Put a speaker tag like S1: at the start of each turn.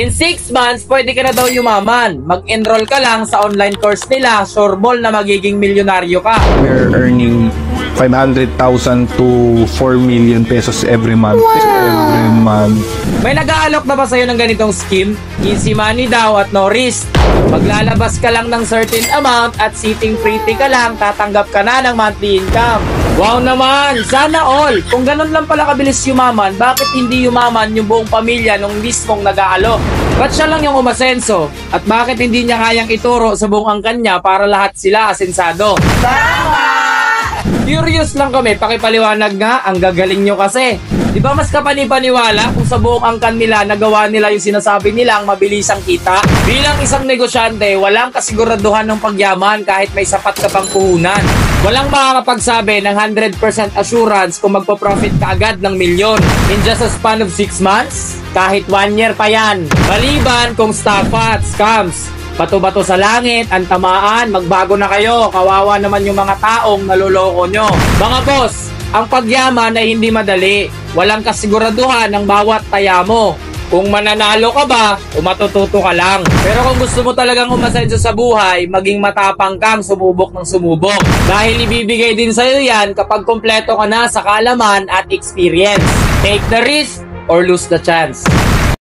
S1: In 6 months, pwede ka na daw yumaman. Mag-enroll ka lang sa online course nila, sureball na magiging milyonaryo ka.
S2: We're earning 500,000 to 4 million pesos every month. Every month.
S1: May nag-aalok na ba sa'yo ng ganitong scheme? Easy money daw at no risk. Maglalabas ka lang ng certain amount at sitting pretty ka lang, tatanggap ka na ng monthly income. Wow naman! Sana all! Kung ganun lang pala kabilis yumaman, bakit hindi yumaman yung buong pamilya nung mismong nag-aalok? Ba't siya lang yung umasenso? At bakit hindi niya kayang ituro sa buong angkan niya para lahat sila asensado? Curious lang kami, pakipaliwanag nga, ang gagaling nyo kasi. Di ba mas kapanipaniwala kung sa buong angkan nila nagawa nila yung sinasabi nilang mabilisang kita? Bilang isang negosyante, walang kasiguraduhan ng pagyaman kahit may sapat ka pang puhunan. Walang makakapagsabi ng 100% assurance kung magpo-profit ka agad ng milyon in just a span of 6 months? Kahit 1 year pa yan. Maliban kung staff at scams. Bato-bato sa langit, ang tamaan, magbago na kayo. Kawawa naman yung mga taong naloloko nyo. Mga boss, ang pagyaman ay hindi madali. Walang kasiguraduhan ng bawat taya mo. Kung mananalo ka ba, o matututo ka lang. Pero kung gusto mo talagang umasenso sa buhay, maging matapang kang sumubok ng sumubok. Dahil ibibigay din sa'yo yan kapag kumpleto ka na sa kaalaman at experience. Take the risk or lose the chance.